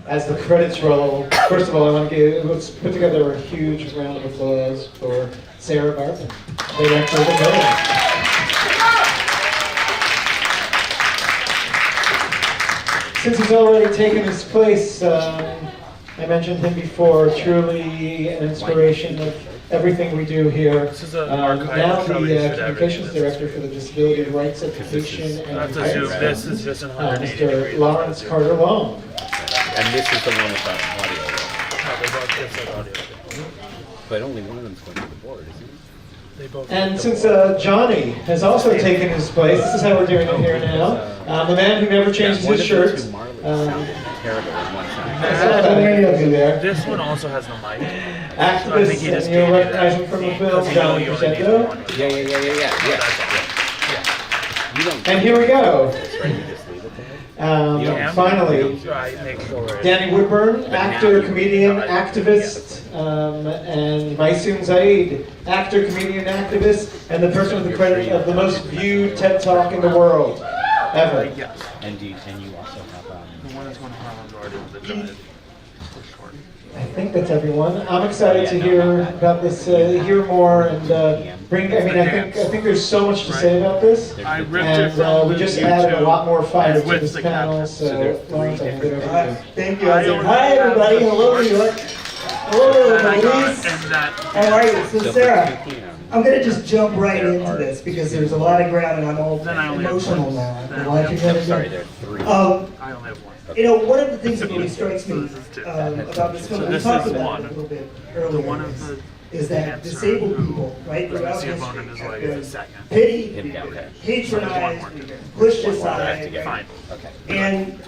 as the credits roll, first of all, let's put together a huge round of applause for Sarah Barton, director of the film. Since he's already taken his place, I mentioned him before, truly an inspiration of everything we do here. Now the communications director for the Disability Rights Education and Mr. Lawrence Carter-Long. And this is the one without audio. But only one of them's going to the board, isn't it? And since Johnny has also taken his place, this is how we're doing it here now. The man who never changes his shirt. This one also has no mic. Activist, and you'll recognize him from the film, Johnny Crescendo. Yeah. And here we go. Finally, Danny Woodbaum, actor, comedian, activist, and Maysoon Zayid, actor, comedian, activist, and the person with the credit of the most viewed TED Talk in the world ever. And you also have the one that's going to Harlem Garden, the drive. I think that's everyone. I'm excited to hear about this, hear more, and bring. I mean, I think there's so much to say about this, and we just added a lot more fire to this panel. So, Lawrence, I hand it over to you. Thank you. Hi, everybody. Hello, New York. Hello, ladies. All right, so Sarah, I'm gonna just jump right into this because there's a lot of ground, and I'm all emotional now. Sorry, there are three. I only have one. You know, one of the things that really strikes me about this film, we talked about it a little bit earlier, is that disabled people, right, throughout history, have been pitied, patronized, pushed aside, and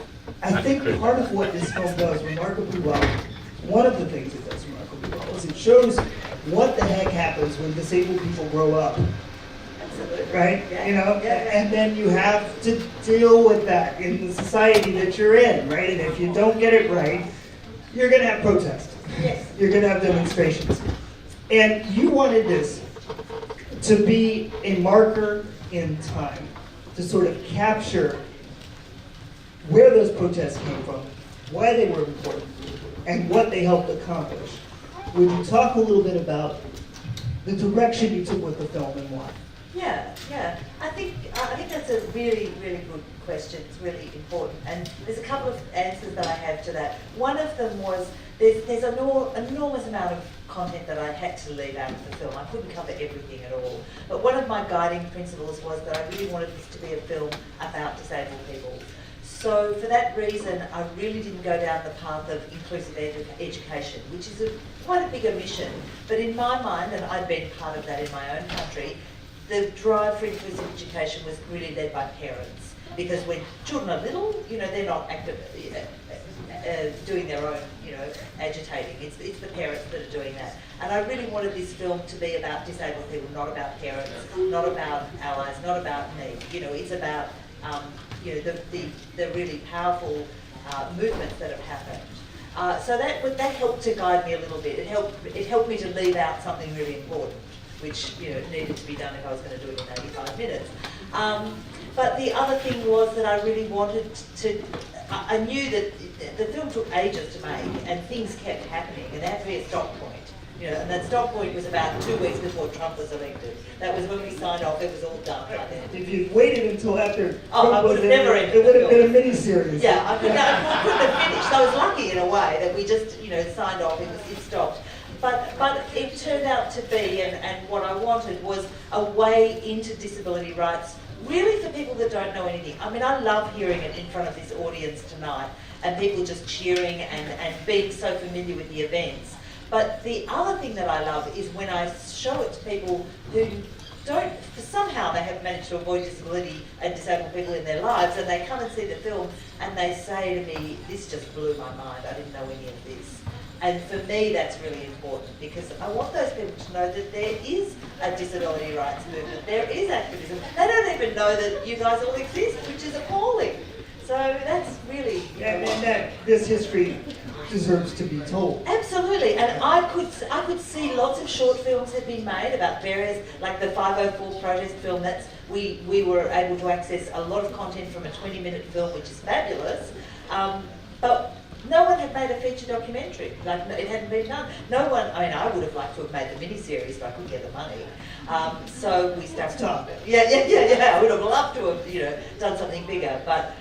I think part of what this film does remarkably well, one of the things it does remarkably well, is it shows what the heck happens when disabled people grow up. Right? You know, and then you have to deal with that in the society that you're in, right? And if you don't get it right, you're going to have protests. Yes. You're going to have demonstrations. And you wanted this to be a marker in time, to sort of capture where those protests came from, why they were important, and what they helped accomplish. Would you talk a little bit about the direction you took with the film and why? Yeah. I think that's a really, really good question. It's really important, and there's a couple of answers that I have to that. One of them was there's an enormous amount of content that I had to leave out of the film. I couldn't cover everything at all. But one of my guiding principles was that I really wanted this to be a film about disabled people. So for that reason, I really didn't go down the path of inclusive education, which is quite a bigger mission. But in my mind, and I'd been part of that in my own country, the drive for inclusive education was really led by parents, because when children are little, they're not actively doing their own, agitating. It's the parents that are doing that. And I really wanted this film to be about disabled people, not about parents, not about allies, not about me. It's about the really powerful movements that have happened. So that helped to guide me a little bit. It helped me to leave out something really important, which needed to be done if I was going to do it in 85 minutes. But the other thing was that I really wanted to, I knew that the film took ages to make and things kept happening, and there had to be a stop point. And that stop point was about 2 weeks before Trump was elected. That was when we signed off, it was all done by then. If you'd waited until after I would have never ended it would have been a mini-series. Yeah, I couldn't have finished. I was lucky in a way that we just, signed off, it stopped. But it turned out to be, and what I wanted was a way into disability rights, really for people that don't know anything. I mean, I love hearing it in front of this audience tonight, and people just cheering and being so familiar with the events. But the other thing that I love is when I show it to people who somehow they have managed to avoid disability and disabled people in their lives, and they come and see the film and they say to me, this just blew my mind, I didn't know any of this. And for me, that's really important, because I want those people to know that there is a disability rights movement, there is activism. They don't even know that you guys all exist, which is appalling. So that's really... And that this history deserves to be told. Absolutely, and I could see lots of short films had been made about various, like the 504 protest film. We were able to access a lot of content from a 20-minute film, which is fabulous. But no one had made a feature documentary. Like, it hadn't been done. No one, I mean, I would have liked to have made the miniseries, but I couldn't get the money. So we started. Yeah. I would have loved to have, you know, done something bigger, but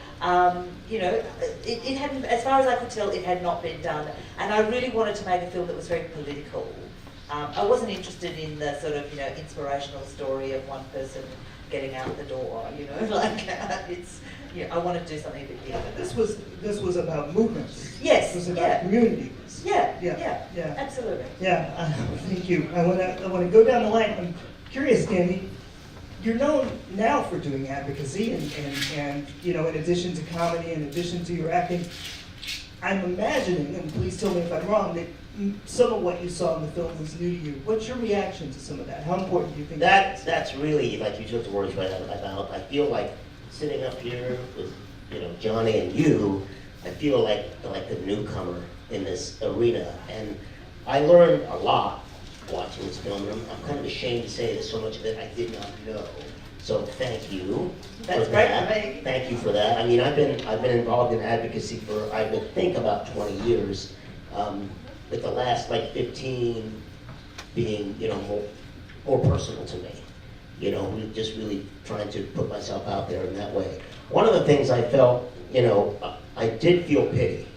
you know, it hadn't, as far as I could tell, it had not been done. And I really wanted to make a film that was very political. I wasn't interested in the sort of, you know, inspirational story of one person getting out the door, you know, like, it's, you know, I wanted to do something a bit bigger. This was about movements. Yes, It was about community. Yeah, absolutely. Yeah, thank you. I want to go down the line. I'm curious, Danny. You're known now for doing advocacy, and you know, in addition to comedy, in addition to your acting, I'm imagining, and please tell me if I'm wrong, that some of what you saw in the film was new to you. What's your reaction to some of that? How important do you think That's really, like you took the words right about. I feel like sitting up here with, you know, Johnny and you, I feel like the newcomer in this arena, and I learned a lot watching this film. And I'm kind of ashamed to say that so much of it I did not know. So thank you. That's great for me. Thank you for that. I mean, I've been involved in advocacy for, I would think, about 20 years. With the last like 15 being, you know, more personal to me. You know, just really trying to put myself out there in that way. One of the things I felt, you know, I did feel pity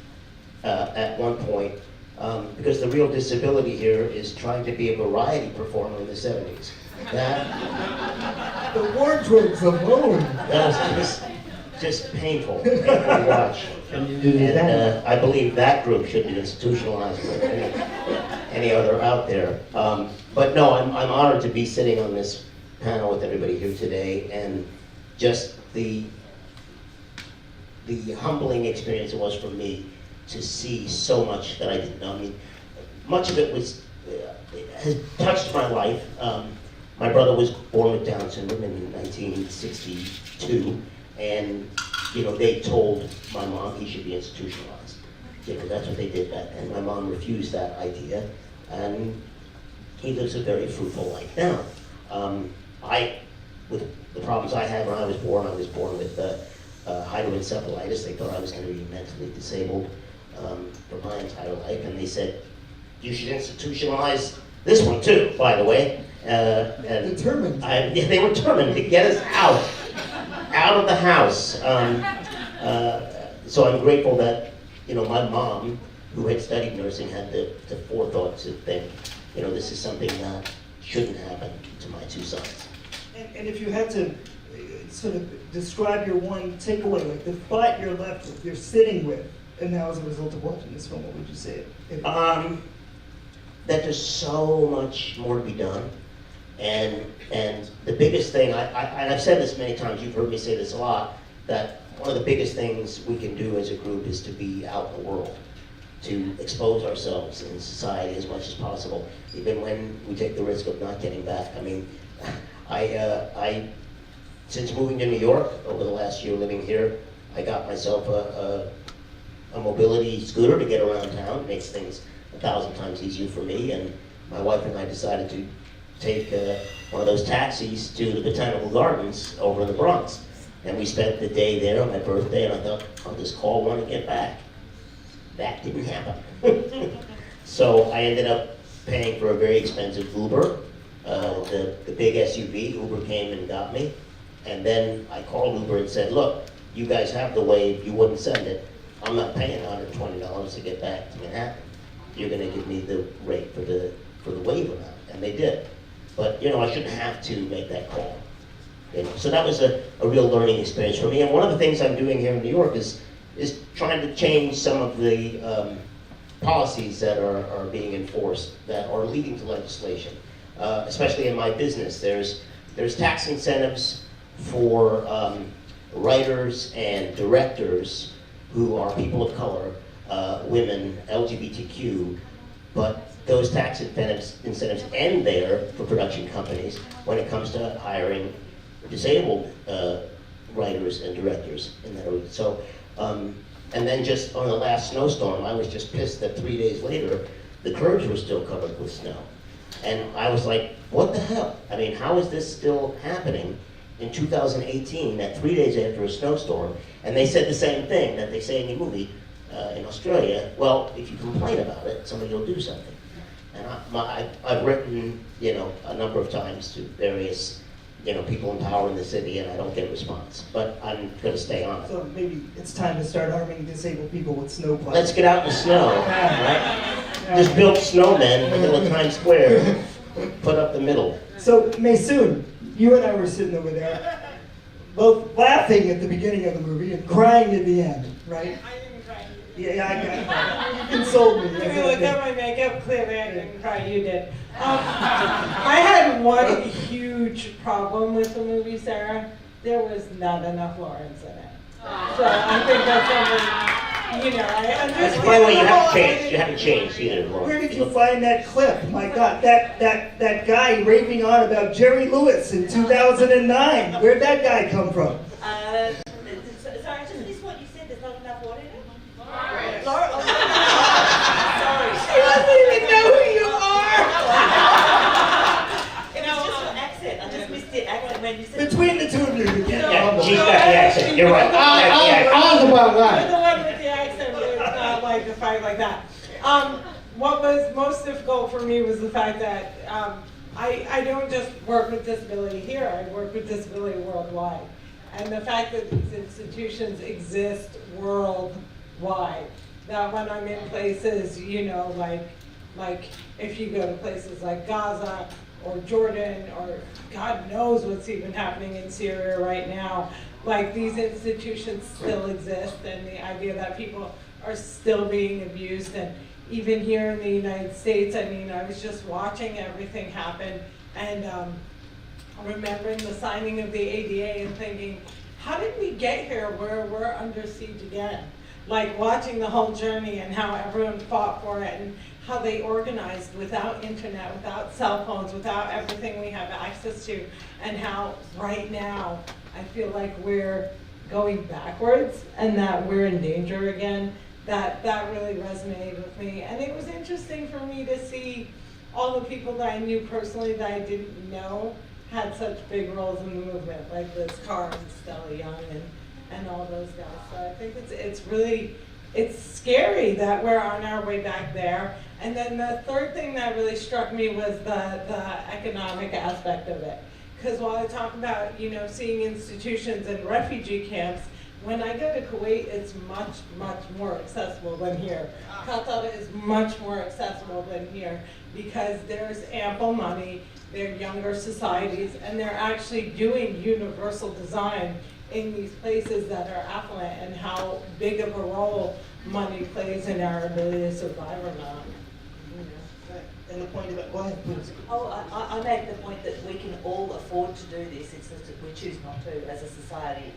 at one point, because the real disability here is trying to be a variety performer in the 70s. That, the wardrobes alone. that was just painful to watch. And I believe that group should be institutionalized with any other out there. But no, I'm honored to be sitting on this panel with everybody here today, and just the humbling experience it was for me to see so much that I didn't know. I mean, much of it was has touched my life. My brother was born with Down syndrome in 1962, and you know, they told my mom he should be institutionalized. You know, that's what they did back then. My mom refused that idea, and he lives a very fruitful life now. With the problems I had when I was born with hydroencephalitis. They thought I was going to be mentally disabled for my entire life, and they said, you should institutionalize this one too, by the way. Determined. They were determined to get us out of the house. So I'm grateful that, you know, my mom, who had studied nursing, had the forethought to think, you know, this is something that shouldn't happen to my two sons. And if you had to sort of describe your one takeaway, like the thought you're left with, you're sitting with, and now as a result of watching this film, what would you say? That there's so much more to be done. And the biggest thing, and I've said this many times, you've heard me say this a lot, that one of the biggest things we can do as a group is to be out in the world, to expose ourselves in society as much as possible, even when we take the risk of not getting back. I mean, I since moving to New York over the last year living here, I got myself a mobility scooter to get around town. It makes things 1,000 times easier for me, and my wife and I decided to take one of those taxis to the Botanical Gardens over in the Bronx. And we spent the day there on my birthday, and I thought, I'll just call one and get back. That didn't happen. So I ended up paying for a very expensive Uber, the big SUV. Uber came and got me. And then I called Uber and said, look, you guys have the wave, you wouldn't send it. I'm not paying $120 to get back to Manhattan. You're gonna give me the rate for the wave amount. And they did. But, you know, I shouldn't have to make that call. You know? So that was a real learning experience for me. And one of the things I'm doing here in New York is trying to change some of the policies that are being enforced that are leading to legislation. Especially in my business, there's tax incentives for writers and directors who are people of color, women, LGBTQ, but those tax incentives end there for production companies when it comes to hiring disabled writers and directors in that area. So, and then just on the last snowstorm, I was just pissed that 3 days later, the curbs were still covered with snow. And I was like, what the hell? I mean, how is this still happening in 2018, that 3 days after a snowstorm? And they said the same thing that they say in the movie, in Australia, well, if you complain about it, somebody will do something. And I've written, a number of times to various, people in power in the city, and I don't get a response. But I'm going to stay on it. So maybe it's time to start arming disabled people with snowplows. Let's get out in the snow, right? Just build snowmen in the middle of Times Square, put up the middle. So, Maysoon, you and I were sitting over there, both laughing at the beginning of the movie and crying at the end, right? I didn't cry. Yeah, I got it. You consoled me. If you look at my makeup, clearly I didn't cry, you did. I had one huge problem with the movie, Sarah. There was not enough Lawrence in it. So I think that's something, I understand. By the way, you haven't changed. You haven't changed either, Lauren. Where did you find that clip? My God, that guy raving on about Jerry Lewis in 2009. Where'd that guy come from? Sorry, I just missed what you said. There's not enough water in it? Laura? Sorry. She doesn't even know who you are! It was just your accent. I just missed the accent when you said... Between the two of you, you can't. Yeah, she's got the accent. You're right. I was about You're that. the one with the accent, but it's not like a fight like that. What was most difficult for me was the fact that I don't just work with disability here, I work with disability worldwide. And the fact that these institutions exist worldwide, that when I'm in places, like if you go to places like Gaza or Jordan or God knows what's even happening in Syria right now, like these institutions still exist, and the idea that people are still being abused. And even here in the United States, I was just watching everything happen and remembering the signing of the ADA and thinking, how did we get here where we're under siege again? Like watching the whole journey and how everyone fought for it and how they organized without internet, without cell phones, without everything we have access to, and how right now I feel like we're going backwards and that we're in danger again. That really resonated with me. And it was interesting for me to see all the people that I knew personally that I didn't know had such big roles in the movement, like Liz Carr and Stella Young and all those guys. So I think it's scary that we're on our way back there. And then the third thing that really struck me was the economic aspect of it. Because while I talk about, seeing institutions and refugee camps, when I go to Kuwait, it's much, much more accessible than here. Qatar is much more accessible than here because there's ample money, they're younger societies, and they're actually doing universal design in these places that are affluent, and how big of a role money plays in our ability to survive or not. And the point about, go ahead, please. I make the point that we can all afford to do this, it's just that we choose not to as a society.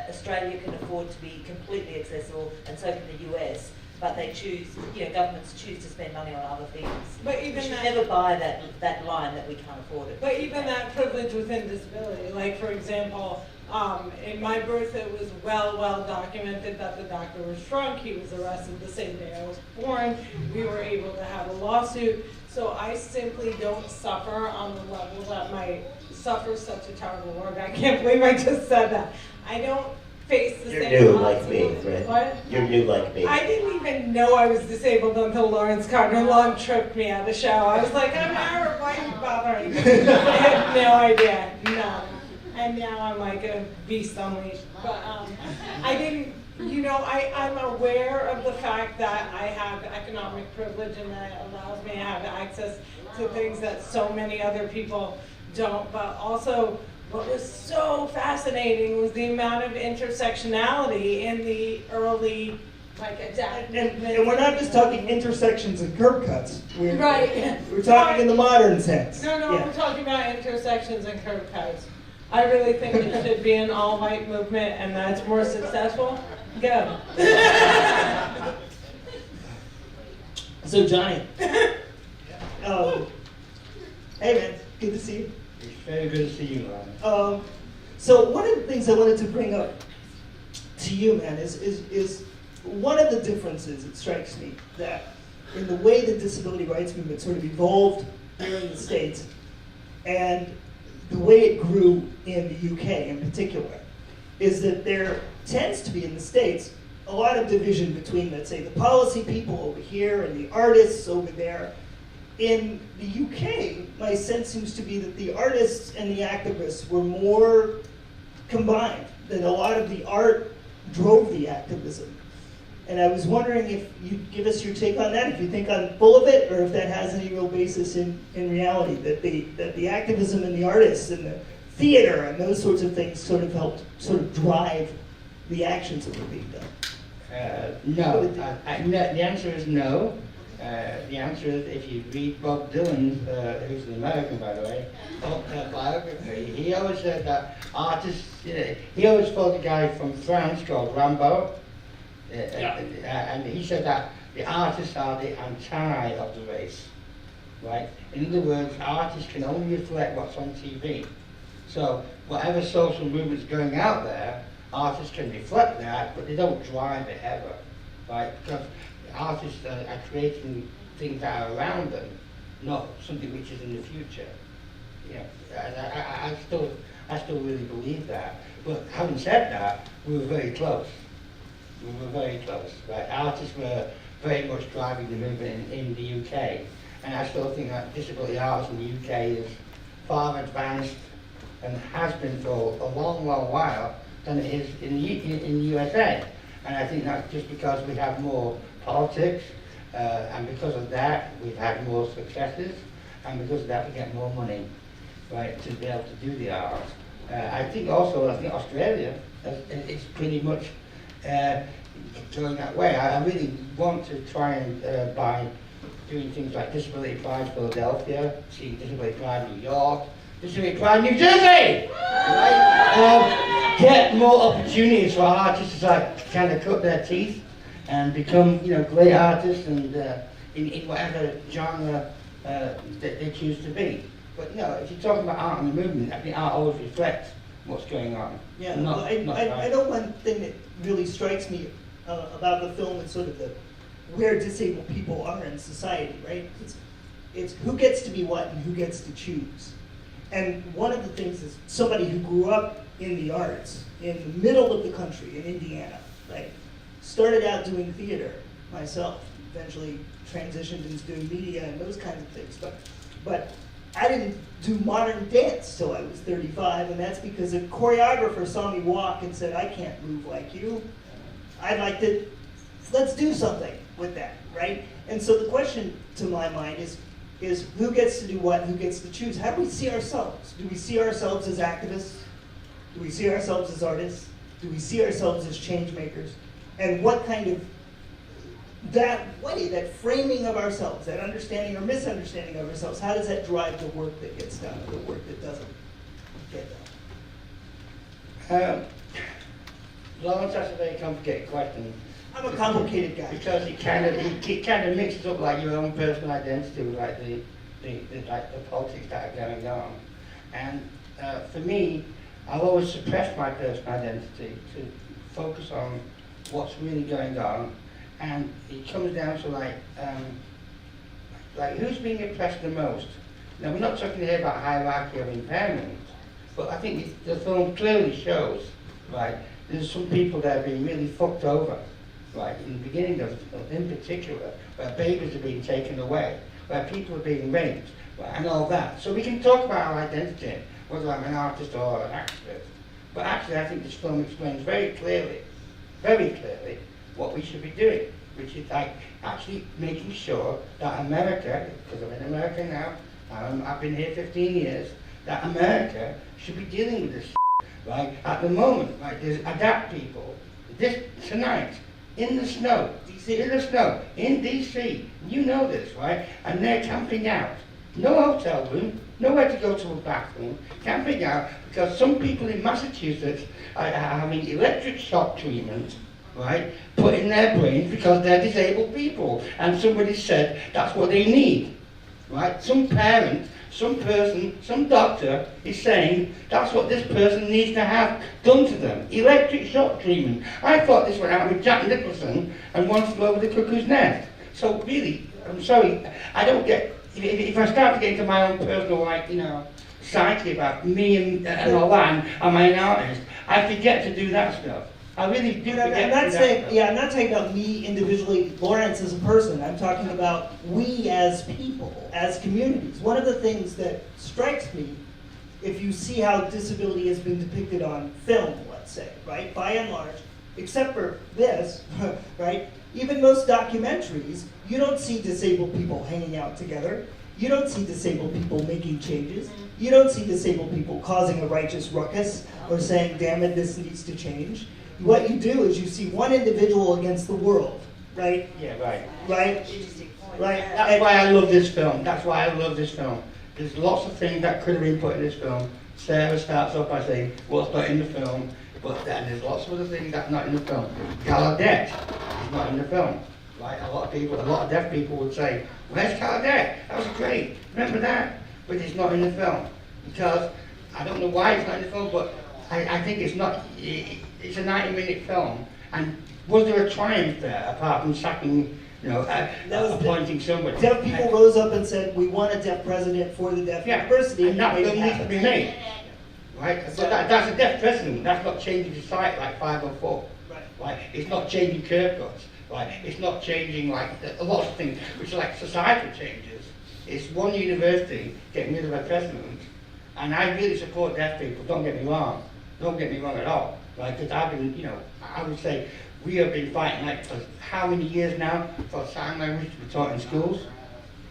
Australia can afford to be completely accessible, and so can the US, but they choose, governments choose to spend money on other things. But even we should that, never buy that line that we can't afford it. But even that privilege within disability, like for example, in my birth it was well documented that the doctor was drunk, he was arrested the same day I was born, we were able to have a lawsuit, so I simply don't suffer on the level that my suffer such a terrible word. I can't believe I just said that. I don't face the same. You're new like me, right? What? You're new like me. I didn't even know I was disabled until Lawrence Carter-Long tripped me at the show. I was like, I'm Arab, why are you bothering me? I had no idea, none. And now I'm like a beast unleashed. But I didn't, I'm aware of the fact that I have economic privilege and that it allows me to have access to things that so many other people don't. But also, what was so fascinating was the amount of intersectionality in the early, adaptive movement. And we're not just talking intersections and curb cuts. We're talking Right. in the modern sense. No, Yeah. we're talking about intersections and curb cuts. I really think it should be an all-white movement, and that's more successful. Go. So Johnny, hey man, good to see you. It's very good to see you, Ron. So one of the things I wanted to bring up to you, man, is one of the differences, it strikes me, that in the way the disability rights movement sort of evolved here in the States and the way it grew in the UK in particular, is that there tends to be in the States a lot of division between, let's say, the policy people over here and the artists over there. In the UK, my sense seems to be that the artists and the activists were more combined, that a lot of the art drove the activism. And I was wondering if you'd give us your take on that, if you think I'm full of it, or if that has any real basis in reality, that the activism and the artists and the theater and those sorts of things sort of helped sort of drive the actions that were being done. No, the answer is no. The answer is, if you read Bob Dylan's, who's an American by the way, biography, he always said that artists, he always followed a guy from France called Rimbaud, and he said that the artists are the anti of the race, right? In other words, artists can only reflect what's on TV. So whatever social movement's going out there, artists can reflect that, but they don't drive it ever, right? Because artists are creating things that are around them, not something which is in the future. I still really believe that. But having said that, we were very close. We were very close. Right? Artists were very much driving the movement in the UK, and I still think that disability arts in the UK is far advanced and has been for a long, long while than it is in the USA. And I think that's just because we have more politics, and because of that we've had more successes, and because of that we get more money, right, to be able to do the art. I think Australia is pretty much going that way. I really want to try and by doing things like Disability Pride Philadelphia, seeing Disability Pride New York, Disability Pride New Jersey, right? Get more opportunities for artists to like kind of cut their teeth and become, great artists and in whatever genre that they choose to be. But if you're talking about art and the movement, I think art always reflects what's going on. Yeah, I know one thing that really strikes me about the film is sort of where disabled people are in society, right? It's who gets to be what and who gets to choose. And one of the things is somebody who grew up in the arts in the middle of the country in Indiana, right? Started out doing theater myself, eventually transitioned into doing media and those kinds of things. But I didn't do modern dance till I was 35, and that's because a choreographer saw me walk and said, I can't move like you. I'd like to, let's do something with that, right? And so the question to my mind is who gets to do what, who gets to choose? How do we see ourselves? Do we see ourselves as activists? Do we see ourselves as artists? Do we see ourselves as change makers? And what kind of, that framing of ourselves, that understanding or misunderstanding of ourselves, how does that drive the work that gets done or the work that doesn't get done? Lawrence, that's a very complicated question. I'm a complicated guy. Because it kind of mixes up like your own personal identity with like the politics that are going on. And for me, I've always suppressed my personal identity to focus on what's really going on, and it comes down to like who's being oppressed the most. Now we're not talking here about hierarchy of impairment, but I think the film clearly shows, right, there's some people that are being really fucked over, right, in the beginning of the film, in particular, where babies are being taken away, where people are being raped, right, and all that. So we can talk about our identity, whether I'm an artist or an activist, but actually I think this film explains very clearly, what we should be doing, which is like actually making sure that America, because I'm in America now, I've been here 15 years, that America should be dealing with this shit, right? At the moment, right, there's ADAPT people, tonight, in the snow, in DC, you know this, right? And they're camping out. No hotel room, nowhere to go to a bathroom, camping out because some people in Massachusetts are having electric shock treatment, right, put in their brains because they're disabled people. And somebody said that's what they need, right? Some parent, some person, some doctor is saying that's what this person needs to have done to them. Electric shock treatment. I thought this went out with Jack Nicholson and Once Flew Over the Cuckoo's Nest. So really, I'm sorry, I don't get, if I start to get into my own personal, psyche about me and all that, and am I an artist, I forget to do that stuff. I really do And forget I'm not that. saying, yeah, I'm not talking about me individually, Lawrence as a person. I'm talking about we as people, as communities. One of the things that strikes me, if you see how disability has been depicted on film, let's say, right, by and large, except for this, right, even most documentaries, you don't see disabled people hanging out together. You don't see disabled people making changes. You don't see disabled people causing a righteous ruckus or saying, damn it, this needs to change. What you do is you see one individual against the world, right? Yeah, right. Right? Interesting point. Right. Yeah. That's why I love this film. That's why I love this film. There's lots of things that could have been put in this film. Sarah starts off by saying, what's not in the film? But then there's lots of other things that's not in the film. Gallaudet is not in the film. Right? A lot of deaf people would say, where's Gallaudet? That was great. Remember that? But it's not in the film. Because, I don't know why it's not in the film, but I think it's not, it's a 90-minute film. And was there a triumph there, apart from sacking, appointing somebody? Deaf people rose up and said, we want a deaf president for the deaf university. And that film needs to be made. Right? But that's a deaf president. That's not changing society like 504. Right? It's not changing curb cuts. Right? It's not changing like a lot of things, which are like societal changes. It's one university getting rid of a president. And I really support deaf people, don't get me wrong. Don't get me wrong at all. Right? Because I've been, I would say we have been fighting like for how many years now for sign language to be taught in schools?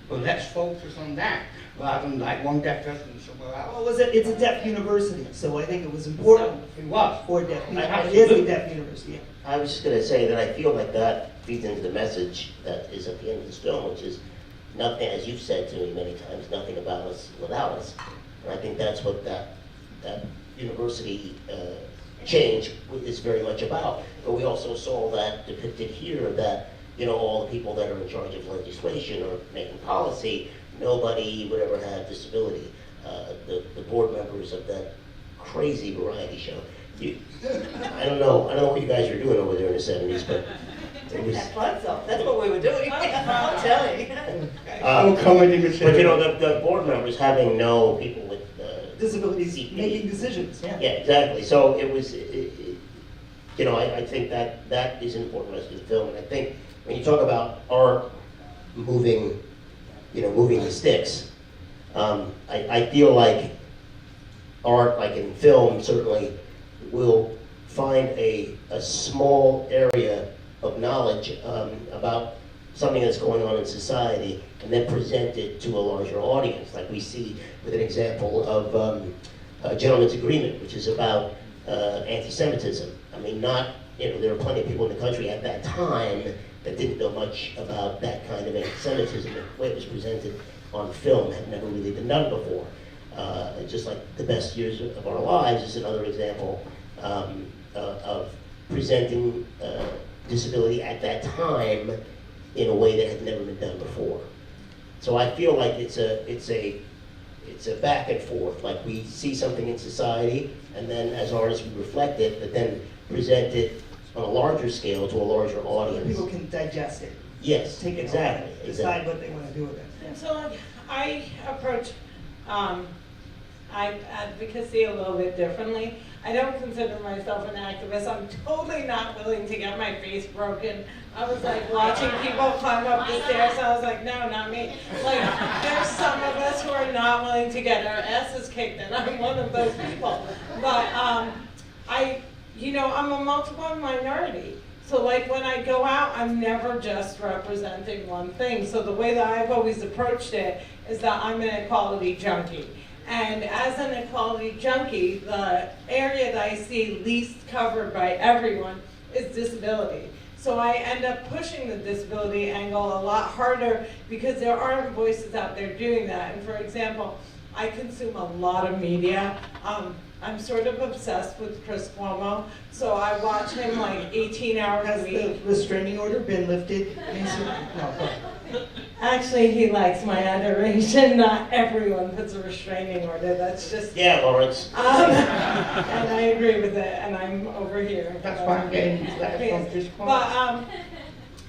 Well, let's focus on that rather than like one deaf person somewhere else. Well, it's a deaf university, so I think it was important It was. for deaf people. It is a Absolutely. deaf university. I was just going to say that I feel like that feeds into the message that is at the end of this film, which is nothing, as you've said to me many times, nothing about us without us. And I think that's what that university change is very much about. But we also saw that depicted here, that all the people that are in charge of legislation or making policy, nobody would ever have disability. The board members of that crazy variety show. I don't know what you guys were doing over there in the 70s, but it was. That plugs off. That's what we were doing. I'll tell you. But the board members having no people with Disabilities making decisions. Yeah. Yeah, exactly. So it was. I think that is an important message of the film, and I think when you talk about art moving the sticks, I feel like art, like in film, certainly will find a small area of knowledge about something that's going on in society and then present it to a larger audience, like we see with an example of A Gentleman's Agreement, which is about anti-Semitism. I mean, there were plenty of people in the country at that time that didn't know much about that kind of anti-Semitism. The way it was presented on film had never really been done before. Just like The Best Years of Our Lives is another example of presenting disability at that time in a way that had never been done before. So I feel like it's a back and forth. Like we see something in society, and then as artists we reflect it, but then present it on a larger scale to a larger audience. People can digest it. Yes, Take it exactly. home, decide what they want to do with it. And so I approach advocacy a little bit differently. I don't consider myself an activist. I'm totally not willing to get my face broken. I was like watching people climb up the stairs. I was like, no, not me. Like, there's some of us who are not willing to get our asses kicked, and I'm one of those people. But I'm a multiple minority. So like when I go out, I'm never just representing one thing. So the way that I've always approached it is that I'm an equality junkie. And as an equality junkie, the area that I see least covered by everyone is disability. So I end up pushing the disability angle a lot harder because there aren't voices out there doing that. And for example, I consume a lot of media. I'm sort of obsessed with Chris Cuomo, so I watch him like 18 hours a week. Has the restraining order been lifted? No. Actually, he likes my adoration. Not everyone puts a restraining order. That's just... Yeah, Lawrence. And I agree with it, and I'm over here. That's why I'm getting letters from Chris Cuomo. But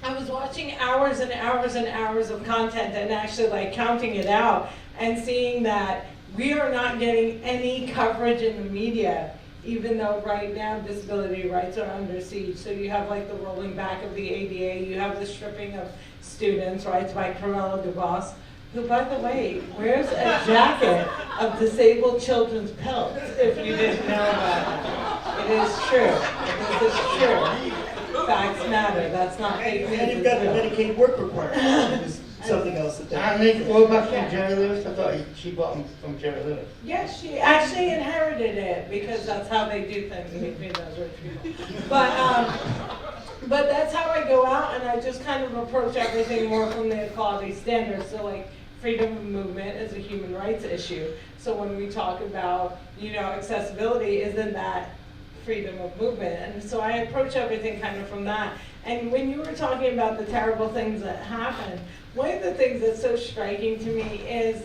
I was watching hours and hours and hours of content and actually like counting it out and seeing that we are not getting any coverage in the media even though right now disability rights are under siege. So you have like the rolling back of the ADA, you have the stripping of students' rights by Cruella de Vos, who, by the way, wears a jacket of disabled children's pelts, if you didn't know about that. It is true. This is true. Facts matter. That's not fake news. And you've got the Medicaid work requirement, which is something else that And they go back from Jerry Lewis. I thought she bought them from Jerry Lewis. Yes, she actually inherited it because that's how they do things between those rich people. But that's how I go out, and I just kind of approach everything more from the equality standards. So like freedom of movement is a human rights issue. So when we talk about, you know, accessibility, isn't that freedom of movement? And so I approach everything kind of from that. And when you were talking about the terrible things that happen, one of the things that's so striking to me is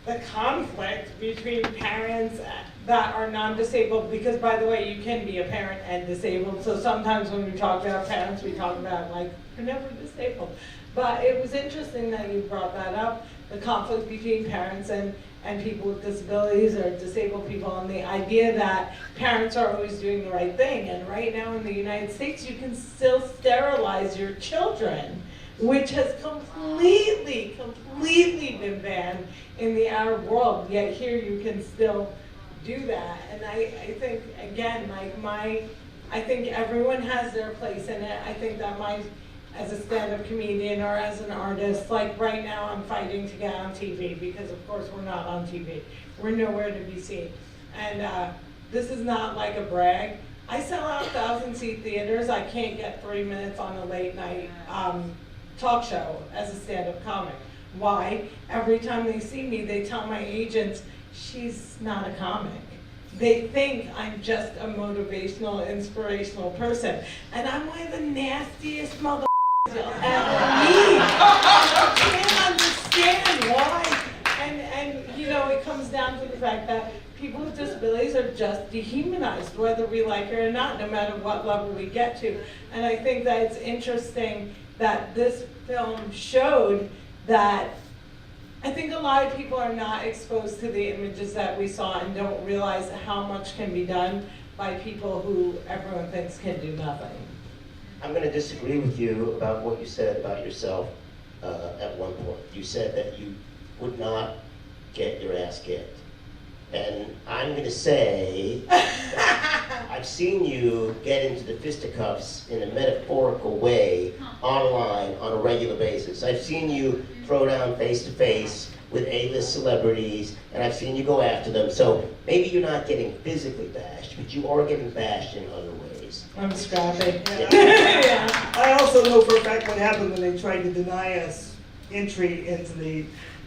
the conflict between parents that are non-disabled, because by the way, you can be a parent and disabled. So sometimes when we talk about parents, we talk about like, you're never disabled. But it was interesting that you brought that up, the conflict between parents and people with disabilities or disabled people, and the idea that parents are always doing the right thing. And right now in the United States, you can still sterilize your children, which has completely been banned in the Arab world, yet here you can still do that. And I think, again, I think everyone has their place in it. I think that as a stand-up comedian or as an artist, like right now I'm fighting to get on TV because of course we're not on TV. We're nowhere to be seen. And this is not like a brag. I sell out 1,000-seat theaters. I can't get 3 minutes on a late night talk show as a stand-up comic. Why? Every time they see me, they tell my agents, she's not a comic. They think I'm just a motivational, inspirational person. And I'm one of the nastiest motherfuckers you'll ever meet. I can't understand why. And you know, it comes down to the fact that people with disabilities are just dehumanized, whether we like it or not, no matter what level we get to. And I think that it's interesting that this film showed that I think a lot of people are not exposed to the images that we saw and don't realize how much can be done by people who everyone thinks can do nothing. I'm going to disagree with you about what you said about yourself at one point. You said that you would not get your ass kicked. And I'm going to say that I've seen you get into the fisticuffs in a metaphorical way online on a regular basis. I've seen you throw down face-to-face with A-list celebrities, and I've seen you go after them. So maybe you're not getting physically bashed, but you are getting bashed in other ways. I'm scrappy. Yeah. I also know for a fact what happened when they tried to deny us entry into the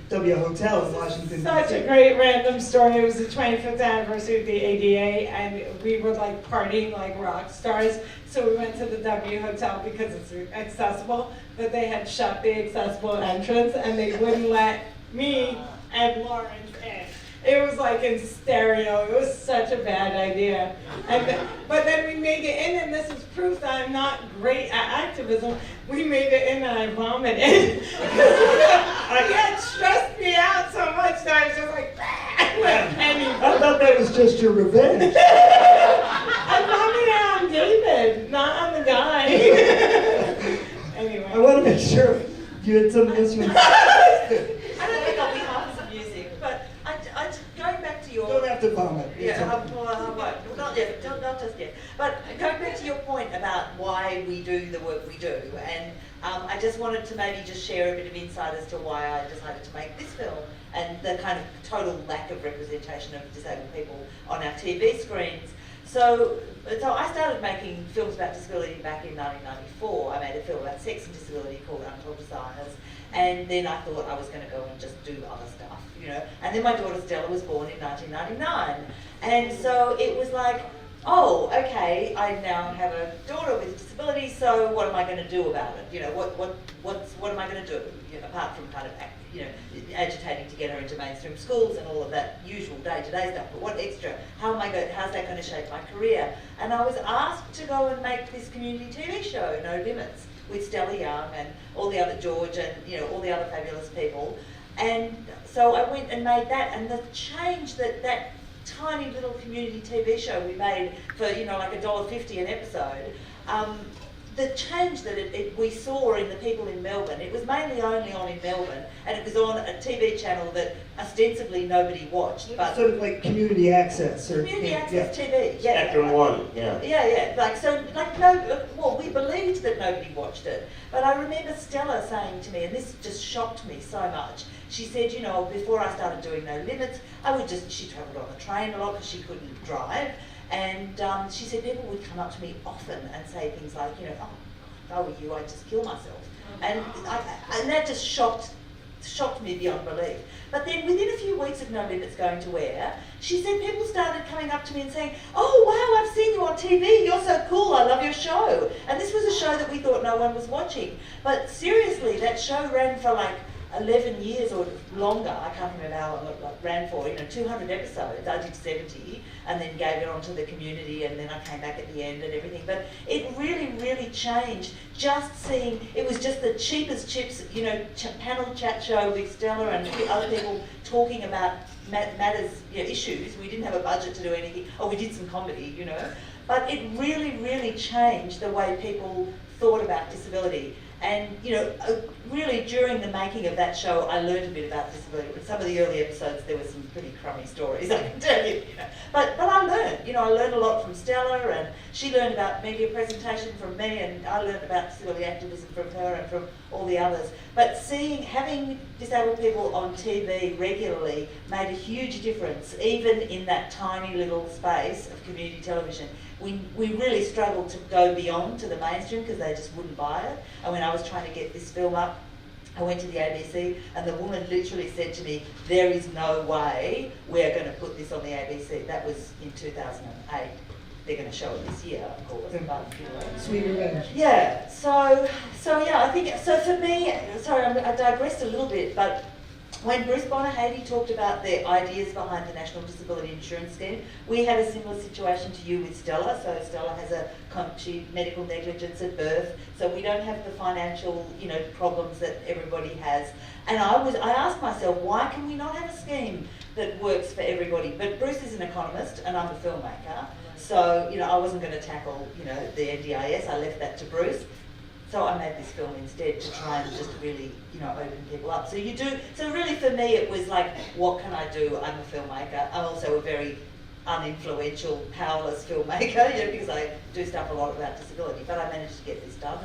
W Hotel in Washington, Such D.C. a great random story. It was the 25th anniversary of the ADA, and we were like partying like rock stars. So we went to the W Hotel because it's accessible, but they had shut the accessible entrance, and they wouldn't let me and Lawrence in. It was like in stereo. It was such a bad idea. But then we made it in, and this is proof that I'm not great at activism. We made it in, and I vomited. It had stressed me out so much that I was just like, I thought that was just your revenge. I vomited on David, not on the guy. Anyway. I want to make sure you had some listeners. I don't think I'll be half as amusing, but going back to your... Don't have to vomit. Yeah, well, not yet, not just yet. But going back to your point about why we do the work we do, and I just wanted to maybe just share a bit of insight as to why I decided to make this film and the kind of total lack of representation of disabled people on our TV screens. So I started making films about disability back in 1994. I made a film about sex and disability called Untold Desires, and then I thought I was going to go and just do other stuff, you know. And then my daughter Stella was born in 1999, and so it was like, oh, okay, I now have a daughter with a disability, so what am I going to do about it? You know, what am I going to do? You know, apart from kind of, you know, agitating to get her into mainstream schools and all of that usual day-to-day stuff, but what extra? How's that going to shape my career? And I was asked to go and make this community TV show, No Limits, with Stella Young and all the other George and, you know, all the other fabulous people. And so I went and made that, and the change that tiny little community TV show we made for, you know, like $1.50 an episode, the change that we saw in the people in Melbourne, it was mainly only on in Melbourne, and it was on a TV channel that ostensibly nobody watched. But sort of like community access. Or, community access TV, yeah. Spectrum One, yeah. Yeah, like, so, like, no, well, we believed that nobody watched it, but I remember Stella saying to me, and this just shocked me so much, she said, you know, before I started doing No Limits, she travelled on the train a lot because she couldn't drive, and she said people would come up to me often and say things like, you know, oh, if I were you, I'd just kill myself. And that just shocked me beyond belief. But then within a few weeks of No Limits going to air, she said people started coming up to me and saying, oh wow, I've seen you on TV, you're so cool, I love your show. And this was a show that we thought no one was watching. But seriously, that show ran for like 11 years or longer. I can't remember how long it ran for, you know, 200 episodes. I did 70 and then gave it on to the community, and then I came back at the end and everything. But it really, really changed. Just seeing, it was just the cheap as chips, you know, panel chat show with Stella and other people talking about matters, you know, issues. We didn't have a budget to do anything. Oh, we did some comedy, you know. But it really, really changed the way people thought about disability. And, you know, really during the making of that show, I learned a bit about disability. In some of the early episodes, there were some pretty crummy stories, I can tell you. You know. But I learned, you know, I learned a lot from Stella, and she learned about media presentation from me, and I learned about disability activism from her and from all the others. But having disabled people on TV regularly made a huge difference, even in that tiny little space of community television. We really struggled to go beyond to the mainstream because they just wouldn't buy it. And when I was trying to get this film up, I went to the ABC, and the woman literally said to me, there is no way we're going to put this on the ABC. That was in 2008. They're going to show it this year, of course. But, you know. Sweet revenge. Yeah, so yeah, I think, so for me, sorry, I digressed a little bit, but when Bruce Bonner-Haiti talked about the ideas behind the National Disability Insurance Scheme, we had a similar situation to you with Stella. So Stella has medical negligence at birth, so we don't have the financial, you know, problems that everybody has. And I asked myself, why can we not have a scheme that works for everybody? But Bruce is an economist, and I'm a filmmaker, so, you know, I wasn't going to tackle, you know, the NDIS. I left that to Bruce. So I made this film instead to try and just really, you know, open people up. So really for me it was like, what can I do? I'm a filmmaker. I'm also a very uninfluential, powerless filmmaker, you know, because I do stuff a lot about disability, but I managed to get this done,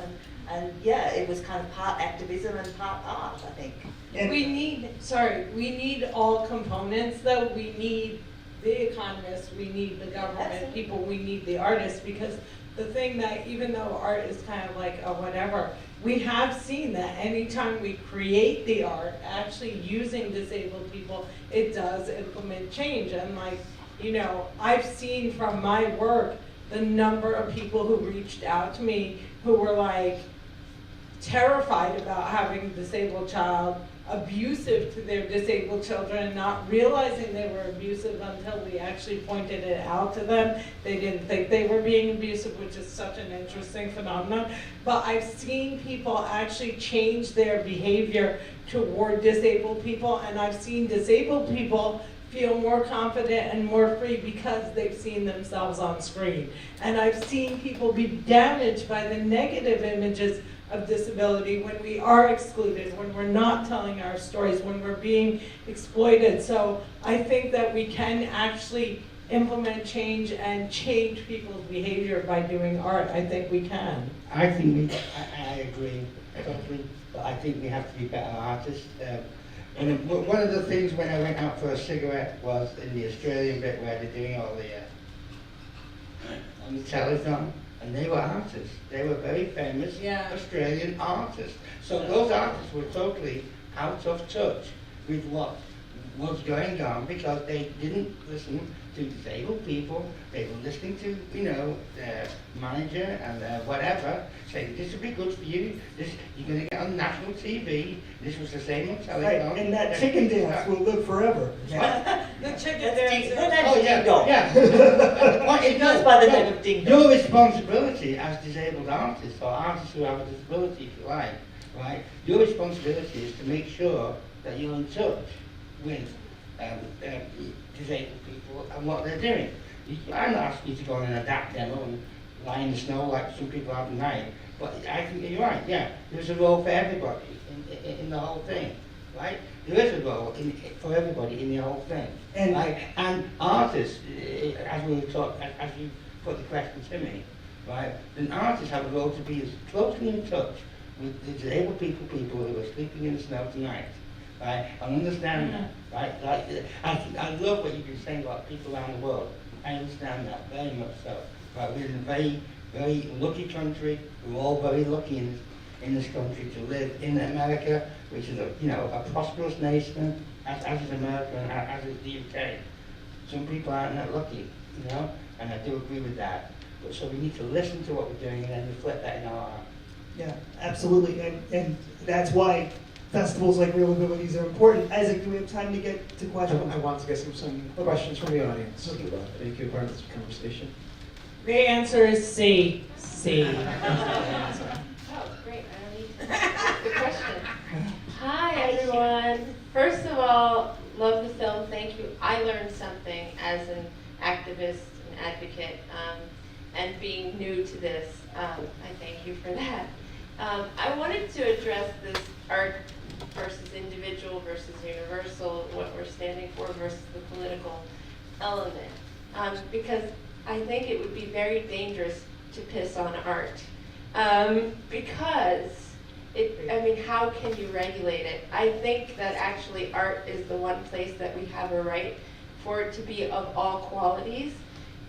and yeah, it was kind of part activism and part art, I think. And we need all components though. We need the economists, we need the government people, we need the artists, because the thing that, even though art is kind of like a whatever, we have seen that anytime we create the art, actually using disabled people, it does implement change. And like, you know, I've seen from my work the number of people who reached out to me who were like terrified about having a disabled child, abusive to their disabled children, not realizing they were abusive until we actually pointed it out to them. They didn't think they were being abusive, which is such an interesting phenomenon. But I've seen people actually change their behavior toward disabled people, and I've seen disabled people feel more confident and more free because they've seen themselves on screen. And I've seen people be damaged by the negative images of disability when we are excluded, when we're not telling our stories, when we're being exploited. So I think that we can actually implement change and change people's behavior by doing art. I think we can. I agree totally, but I think we have to be better artists. And one of the things when I went out for a cigarette was in the Australian bit where they're doing all the on the telephone. And they were artists. They were very famous Australian artists. So those artists were totally out of touch with what was going on because they didn't listen to disabled people. They were listening to, you know, their manager and whatever, saying this would be good for you. This you're going to get on national TV. This was the same on television. Right, and that chicken dance will live forever. Yeah. The chicken dance. Oh yeah, yeah. It goes by the name of Ding Dong. Your responsibility as disabled artists, or artists who have a disability, if you like, right? Your responsibility is to make sure that you're in touch with disabled people and what they're doing. I'm not asking you to go on an adapt demo and lie in the snow like some people have tonight, but I think you're right, yeah. There's a role for everybody in the whole thing, right? There is a role for everybody in the whole thing. And, right? And artists, as we were talking, as you put the question to me, right? Then artists have a role to be as closely in touch with the disabled people who are sleeping in the snow tonight, right? And understand that, right? Like, I love what you've been saying about people around the world. I understand that very much so. Right? We're in a very, very lucky country. We're all very lucky in this country to live in America, which is a prosperous nation, as is America and as is the UK. Some people aren't that lucky, and I do agree with that. But so we need to listen to what we're doing and then reflect that in our art. yeah, absolutely, and that's why festivals like ReelAbilities are important. Isaac, do we have time to get to questions? I want to get some questions from the audience. Thank you for part of this conversation. The answer is C. C. Oh, great, Good question. Hi, everyone. First of all, love the film. Thank you. I learned something as an activist, an advocate, and being new to this. I thank you for that. I wanted to address this art versus individual versus universal, what we're standing for versus the political element, because I think it would be very dangerous to piss on art, because how can you regulate it? I think that actually art is the one place that we have a right for it to be of all qualities,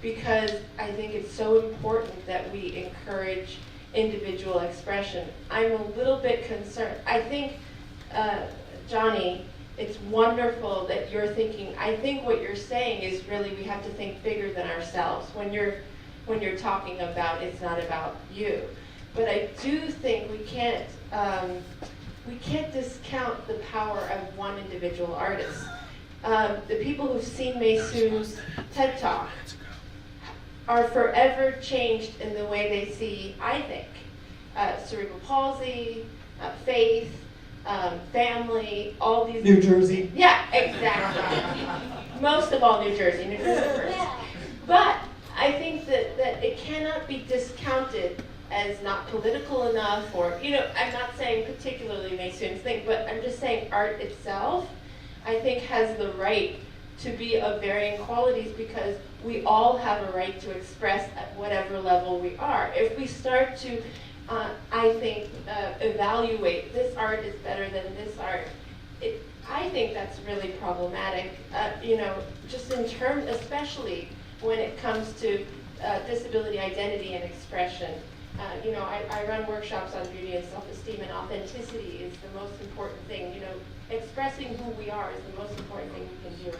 because I think it's so important that we encourage individual expression. I'm a little bit concerned. I think, Johnny, it's wonderful that you're thinking. I think what you're saying is really we have to think bigger than ourselves when you're talking about it's not about you. But I do think we can't discount the power of one individual artist. The people who've seen Maysoon's TED Talk are forever changed in the way they see, I think, cerebral palsy, faith, family, all these... New Jersey. Yeah, exactly. Most of all New Jersey. New Jersey first. But I think that it cannot be discounted as not political enough, or, I'm not saying particularly Maysoon's thing, but I'm just saying art itself, I think, has the right to be of varying qualities, because we all have a right to express at whatever level we are. If we start to, I think, evaluate this art is better than this art, I think that's really problematic, just in terms, especially when it comes to disability identity and expression. I run workshops on beauty and self-esteem, and authenticity is the most important thing. Expressing who we are is the most important thing we can do.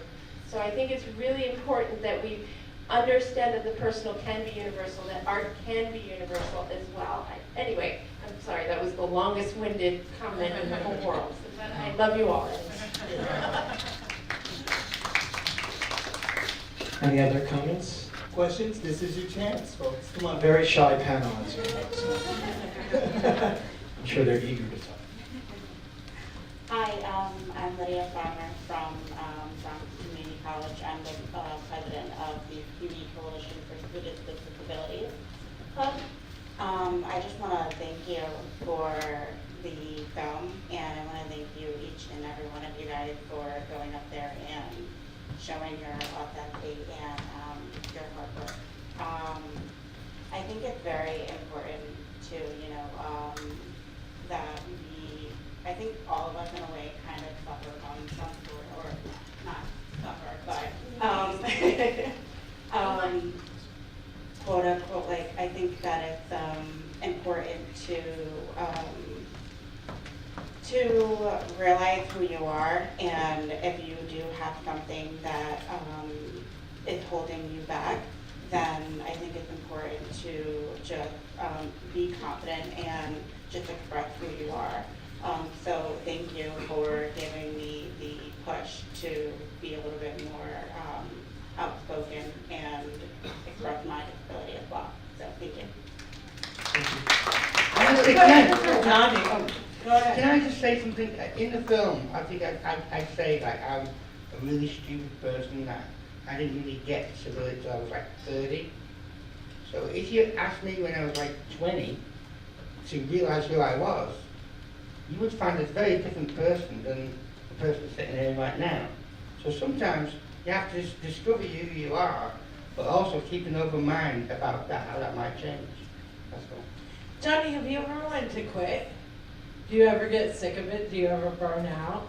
So I think it's really important that we understand that the personal can be universal, that art can be universal as well. Anyway, I'm sorry, that was the longest-winded comment in the whole world. But I love you all. Any other comments? Questions? This is your chance, folks. Come on. Very shy panel, as you know, so I'm sure they're eager to talk. Hi, I'm Lydia Farmer from Community College. I'm the president of the Community Coalition for Students with Disabilities Club. I just want to thank you for the film, and I want to thank you, each and every one of you guys, for going up there and showing your authenticity and your hard work. I think it's very important to, that I think all of us in a way kind of suffer from some sort, or not suffer, but quote unquote, I think that it's important to realize who you are, and if you do have something that is holding you back, then I think it's important to just be confident and just express who you are. So thank you for giving me the push to be a little bit more outspoken and express my disability as well. So thank you. Can I just say something? In the film, I think I say I'm a really stupid person, that I didn't really get disability until I was like 30. So if you asked me when I was like 20 to realize who I was, you would find a very different person than the person sitting here right now. So sometimes you have to discover who you are, but also keep an open mind about that, how that might change. That's all. Johnny, have you ever wanted to quit? Do you ever get sick of it? Do you ever burn out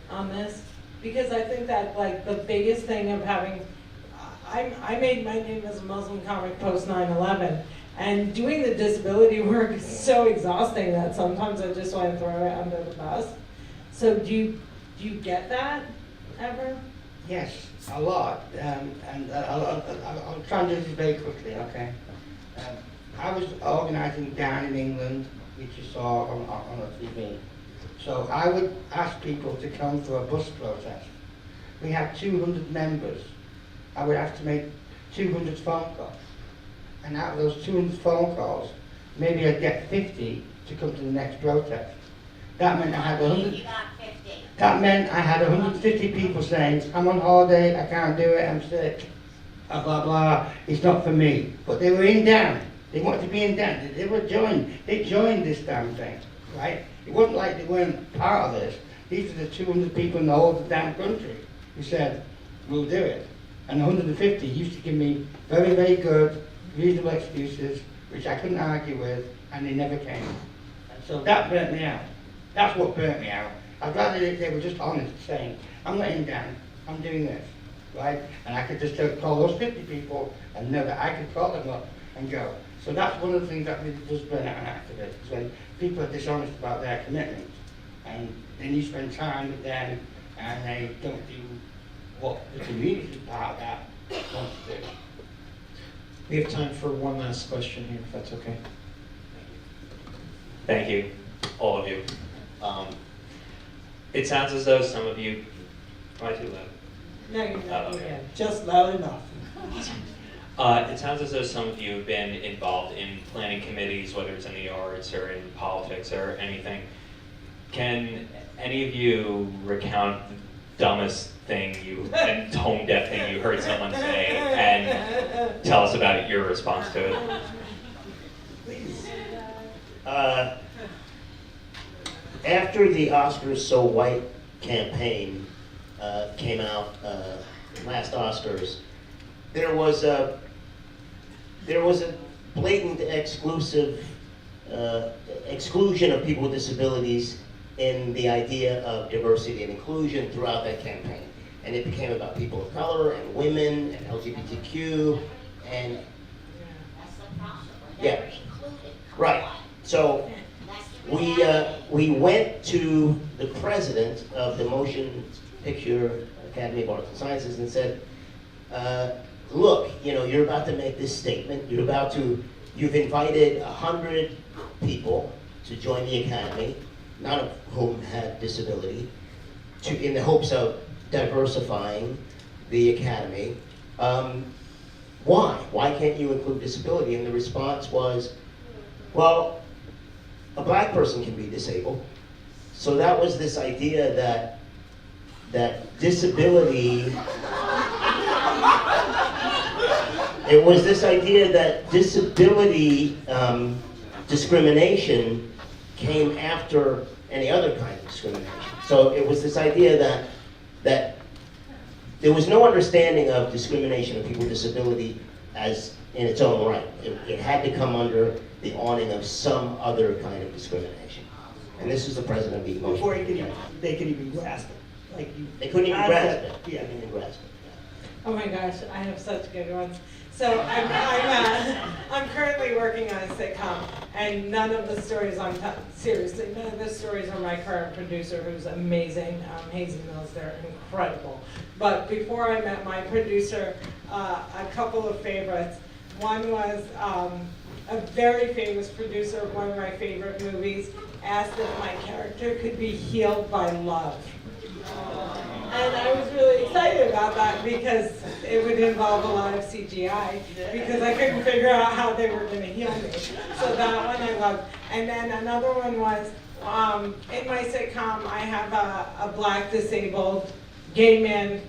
on this? Because I think that like the biggest thing of having, I made my name as a Muslim comic post 9/11, and doing the disability work is so exhausting that sometimes I just want to throw it under the bus. So do you get that ever? Yes, a lot, I'll try and do this very quickly, okay? I was organising down in England, which you saw on the TV. So I would ask people to come for a bus protest. We had 200 members. I would have to make 200 phone calls. And out of those 200 phone calls, maybe I'd get 50 to come to the next protest. That meant I had 100. That meant I had 150 people saying, I'm on holiday, I can't do it, I'm sick, blah, blah, blah, it's not for me. But they were in down. They wanted to be in down. They joined this damn thing, right? It wasn't like they weren't part of this. These are the 200 people in the whole of the damn country who said, we'll do it. And 150 used to give me very, very good, reasonable excuses, which I couldn't argue with, and they never came. And so that burnt me out. That's what burnt me out. I'd rather they were just honest, saying, I'm letting down, I'm doing this, right? And I could just call those 50 people and know that I could call them up and go. So that's one of the things that really does burn out an activist, is when people are dishonest about their commitment, and then you spend time with them and they don't do what the community part of that wants to do. We have time for one last question here, if that's okay. Thank you, all of you. It sounds as though some of you, am I too loud? No, you're not. Okay. Just loud enough. It sounds as though some of you have been involved in planning committees, whether it's in the arts or in politics or anything. Can any of you recount the dumbest thing and tone-deaf thing you heard someone say, and tell us about your response to it? Please. After the Oscars So White campaign came out, last Oscars, there was a blatant exclusion of people with disabilities in the idea of diversity and inclusion throughout that campaign. And it became about people of color and women and LGBTQ and yeah, right. So we went to the president of the Motion Picture Academy of Arts and Sciences and said, look, you're about to make this statement. You've invited 100 people to join the Academy, none of whom had disability, in the hopes of diversifying the Academy. Why? Why can't you include disability? And the response was, well, a black person can be disabled. So that was this idea that disability, it was this idea that disability discrimination came after any other kind of discrimination. So it was this idea that there was no understanding of discrimination of people with disability as in its own right. It had to come under the awning of some other kind of discrimination. And this is the president of the Motion. Before they could even grasp it. They couldn't even grasp it. Yeah, they couldn't even grasp it. Oh my gosh, I have such good ones. So I'm currently working on a sitcom, and none of the stories seriously, none of the stories are my current producer, who's amazing, Hazy Mills. They're incredible. But before I met my producer, a couple of favorites. One was a very famous producer of one of my favorite movies asked if my character could be healed by love. And I was really excited about that because it would involve a lot of CGI, because I couldn't figure out how they were going to heal me. So that one I loved. And then another one was, in my sitcom, I have a black disabled gay man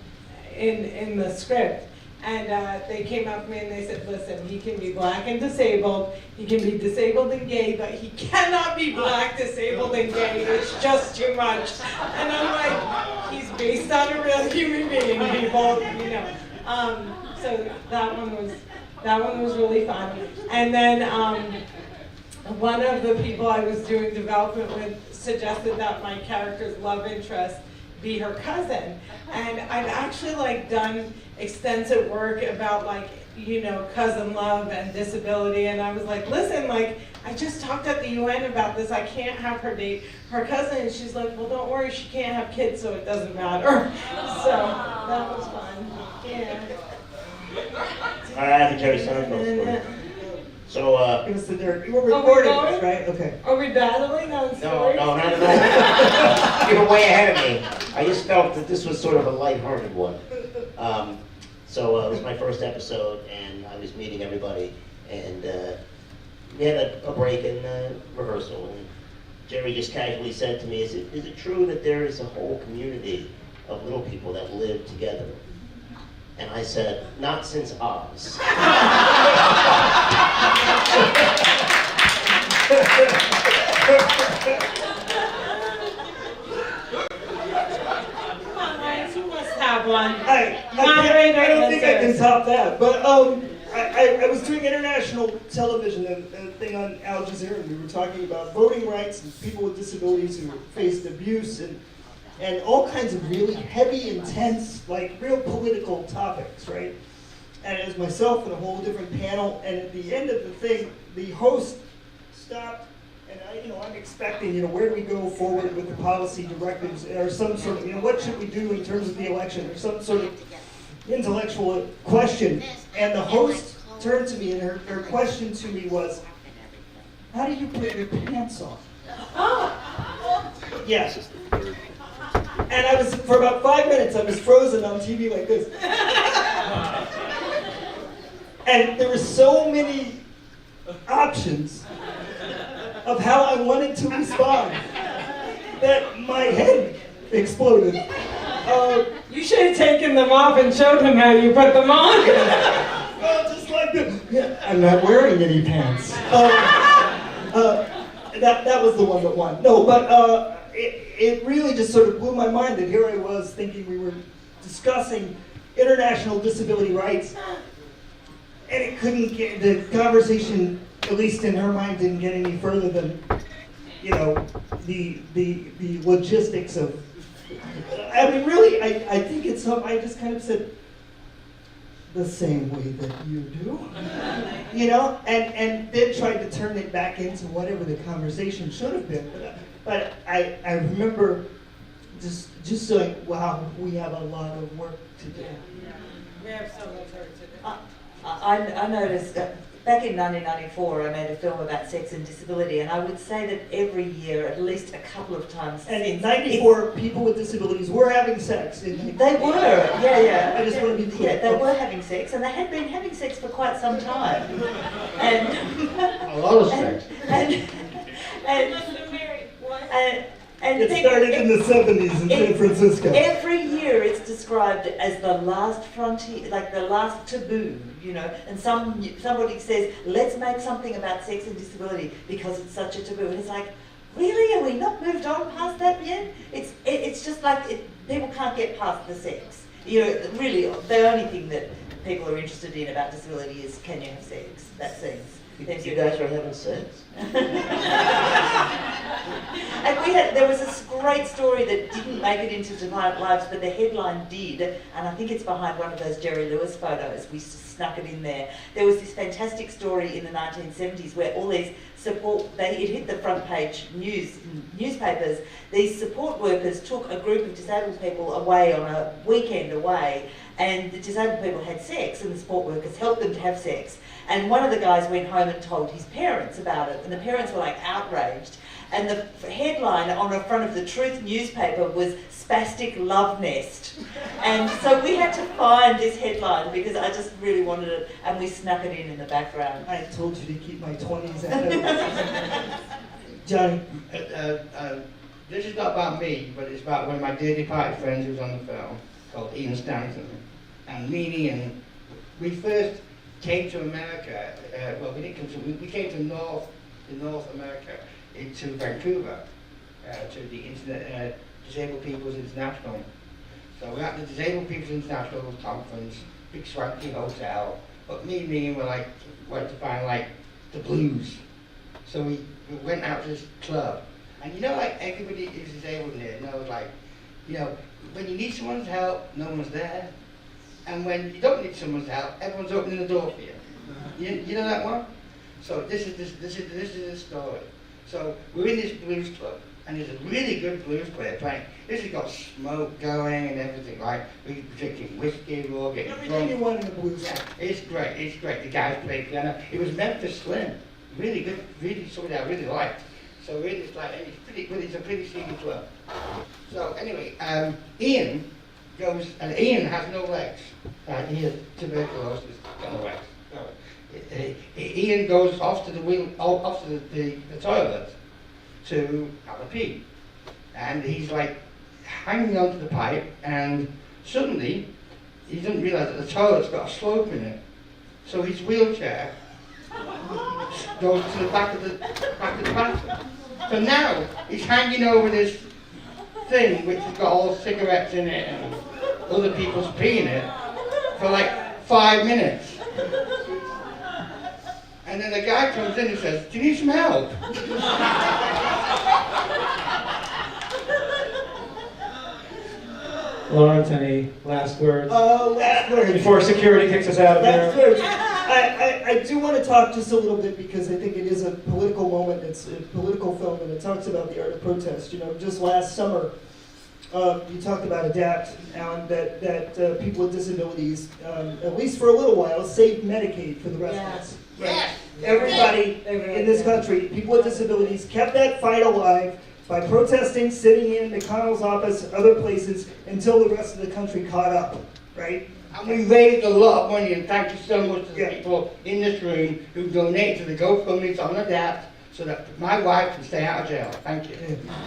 in the script. And they came up to me and they said, listen, he can be black and disabled, he can be disabled and gay, but he cannot be black, disabled, and gay. It's just too much. And I'm like, he's based on a real human being, people, you know. So that one was really fun. And then one of the people I was doing development with suggested that my character's love interest be her cousin. And I've actually done extensive work about cousin love and disability, and I was like, listen, I just talked at the UN about this, I can't have her date her cousin, and she's like, well, don't worry, she can't have kids, so it doesn't matter. So that was fun. Yeah. I have a Jerry Seinfeld story. So, it was you were recording this, right? Okay. Are we battling on stories? No, not at all. You were way ahead of me. I just felt that this was sort of a lighthearted one. So it was my first episode, and I was meeting everybody, and we had a break in rehearsal, and Jerry just casually said to me, is it true that there is a whole community of little people that live together? And I said, not since Oz. You must have one. I don't think I can top that. But I was doing international television, a thing on Al Jazeera, and we were talking about voting rights and people with disabilities who faced abuse and all kinds of really heavy, intense, real political topics, right? And it was myself and a whole different panel, and at the end of the thing, the host stopped, and I'm expecting, where do we go forward with the policy directives, or some sort of, what should we do in terms of the election, or some sort of intellectual question. And the host turned to me, and her question to me was, how do you put your pants on? Yes. And I was, for about 5 minutes, I was frozen on TV like this. And there were so many options of how I wanted to respond that my head exploded. You should have taken them off and showed him how you put them on. Well, just like this. Yeah, I'm not wearing any pants. That was the one that won. No, but it really just sort of blew my mind that here I was thinking we were discussing international disability rights, and it couldn't get, the conversation, at least in her mind, didn't get any further than, the logistics of, I mean, really, I think it's something, I just kind of said, the same way that you do, and then tried to turn it back into whatever the conversation should have been. But I remember just saying, wow, we have a lot of work to do. We have so much work to do. I noticed that back in 1994, I made a film about sex and disability, and I would say that every year, at least a couple of times. And in 94, people with disabilities were having sex. They were, yeah. I just want to be clear. Yeah, they were having sex, and they had been having sex for quite some time. And a lot of sex. And it started in the 70s in San Francisco. Every year it's described as the last frontier, like the last taboo, and somebody says, let's make something about sex and disability because it's such a taboo. And it's like, really? Are we not moved on past that yet? It's just people can't get past the sex. Really, the only thing that people are interested in about disability is, can you have sex? That seems. You guys are having sex? And there was this great story that didn't make it into Defiant Lives, but the headline did, and I think it's behind one of those Jerry Lewis photos. We snuck it in there. There was this fantastic story in the 1970s where all these it hit the front page newspapers. These support workers took a group of disabled people away on a weekend away, and the disabled people had sex, and the support workers helped them to have sex. And one of the guys went home and told his parents about it, and the parents were outraged. And the headline on the front of the Truth newspaper was "Spastic Love Nest." And so we had to find this headline because I just really wanted it, and we snuck it in the background. I told you to keep my 20s out of it. Johnny? This is not about me, but it's about one of my dear departed friends who's on the film. called Ian Stanton. And me and Ian, we first came to America, well, we didn't come to, we came to North America, into Vancouver, to the Disabled People's International. So we're at the Disabled People's International Conference, big swanky hotel, but me and Ian were like, wanted to find like the blues. So we went out to this club. And you know, like everybody who's disabled here knows, like, you know, when you need someone's help, no one's there. And when you don't need someone's help, everyone's opening the door for you. You know that one? So this is the story. So we're in this blues club, and there's a really good blues player playing. This has got smoke going and everything, right? We're drinking whiskey, we're all getting Everything drunk. you want in a blues club. Yeah, it's great. The guys play piano. It was Memphis Slim. Really good, really somebody I really liked. So really, it's like, it's a pretty sleepy club. So anyway, Ian goes, and Ian has no legs. He has tuberculosis, got no legs. So, Ian goes off to the toilet to have a pee. And he's like hanging onto the pipe, and suddenly he doesn't realise that the toilet's got a slope in it. So his wheelchair goes to the back of the bathroom. So now he's hanging over this thing which has got all cigarettes in it and other people's pee in it for like 5 minutes. And then the guy comes in and says, "Do you need some help?" Lawrence, any last words? Last words. Before security kicks us out of Last there. words. I do want to talk just a little bit because I think it is a political moment. It's a political film, and it talks about the art of protest. You know, just last summer, you talked about ADAPT, Alan, that people with disabilities, at least for a little while, saved Medicaid for the rest of us. Yes. Everybody in this country, people with disabilities, kept that fight alive by protesting, sitting in McConnell's office, other places, until the rest of the country caught up, right? And we raised a lot of money, and thank you so much to the people in this room who donate to the GoFundMe's on ADAPT so that my wife can stay out of jail. Thank you.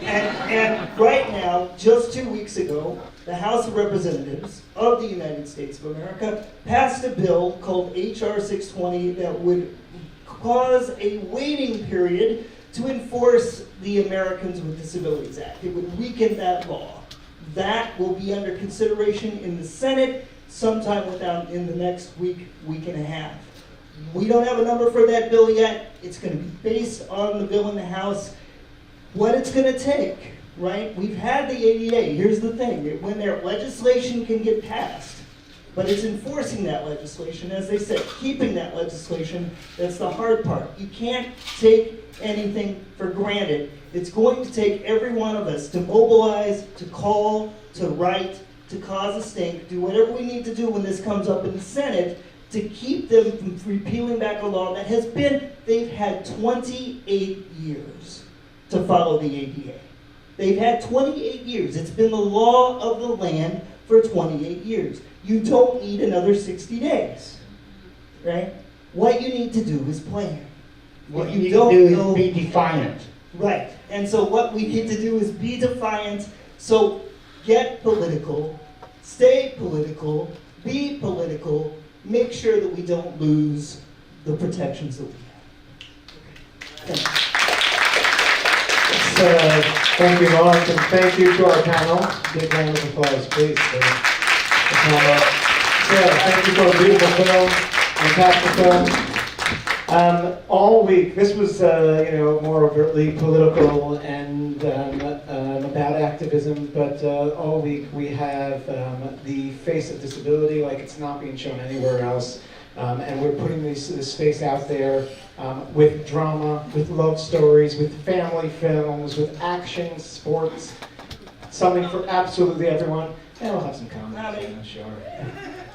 And right now, just 2 weeks ago, the House of Representatives of the United States of America passed a bill called H.R. 620 that would cause a waiting period to enforce the Americans with Disabilities Act. It would weaken that law. That will be under consideration in the Senate sometime in the next week and a half. We don't have a number for that bill yet. It's going to be based on the bill in the House. What it's going to take, right? We've had the ADA. Here's the thing. When their legislation can get passed, but it's enforcing that legislation, as they said, keeping that legislation, that's the hard part. You can't take anything for granted. It's going to take every one of us to mobilize, to call, to write, to cause a stink, do whatever we need to do when this comes up in the Senate to keep them from repealing back a law that has been, they've had 28 years to follow the ADA. They've had 28 years. It's been the law of the land for 28 years. You don't need another 60 days, right? What you need to do is plan. What you need to do is be defiant. Right, and so what we need to do is be defiant. So get political, stay political, be political, make sure that we don't lose the protections that we have. Thank you, Lawrence, and thank you to our panel. Big round of applause, please. Sarah, thank you for a beautiful film, fantastic film. All week, this was more overtly political and about activism, but all week we have the face of disability like it's not being shown anywhere else. And we're putting this face out there with drama, with love stories, with family films, with action, sports, something for absolutely everyone. And we'll have some comedy. Yeah, sure.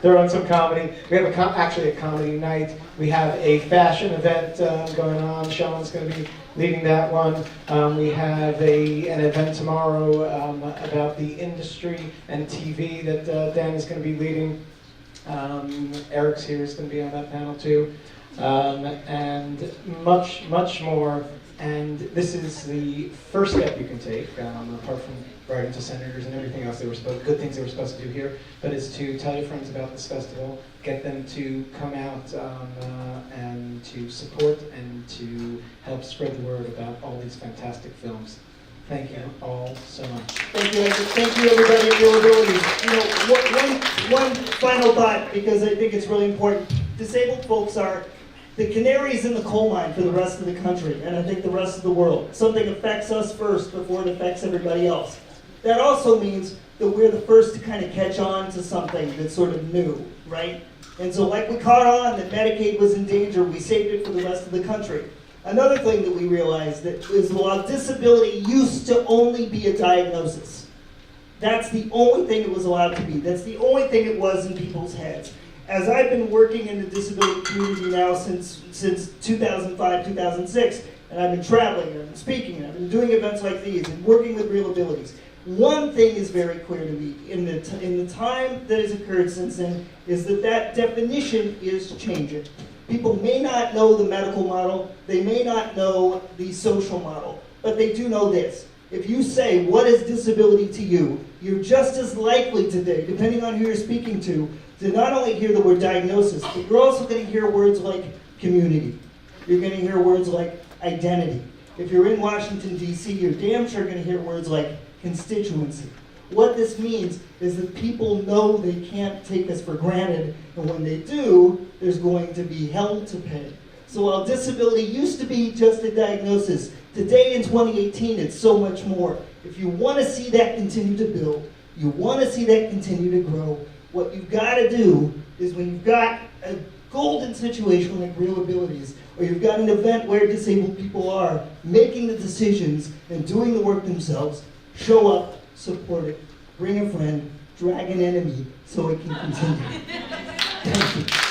Throw in some comedy. We have actually a comedy night. We have a fashion event going on. Sean's going to be leading that one. We have an event tomorrow about the industry and TV that Dan is going to be leading. Eric's here is going to be on that panel too, and much, much more. And this is the first step you can take, apart from writing to senators and everything else good things they were supposed to do here, but is to tell your friends about this festival, get them to come out and to support and to help spread the word about all these fantastic films. Thank you all so much. Thank you everybody at ReelAbilities. You know, one final thought, because I think it's really important. Disabled folks are the canaries in the coal mine for the rest of the country, and I think the rest of the world. Something affects us first before it affects everybody else. That also means that we're the first to kind of catch on to something that's sort of new, right? And so like we caught on that Medicaid was in danger, we saved it for the rest of the country. Another thing that we realized that is while disability used to only be a diagnosis, that's the only thing it was allowed to be. That's the only thing it was in people's heads. As I've been working in the disability community now since 2005, 2006, and I've been traveling and I've been speaking and I've been doing events like these and working with ReelAbilities, one thing is very clear to me in the time that has occurred since then is that definition is changing. People may not know the medical model, they may not know the social model, but they do know this. If you say, what is disability to you, you're just as likely today, depending on who you're speaking to not only hear the word diagnosis, but you're also going to hear words like community. You're going to hear words like identity. If you're in Washington, D.C., you're damn sure going to hear words like constituency. What this means is that people know they can't take us for granted, and when they do, there's going to be hell to pay. So while disability used to be just a diagnosis, today in 2018 it's so much more. If you want to see that continue to build, you want to see that continue to grow, what you've got to do is when you've got a golden situation like ReelAbilities, or you've got an event where disabled people are making the decisions and doing the work themselves, show up, support it, bring a friend, drag an enemy so it can continue. Thank you.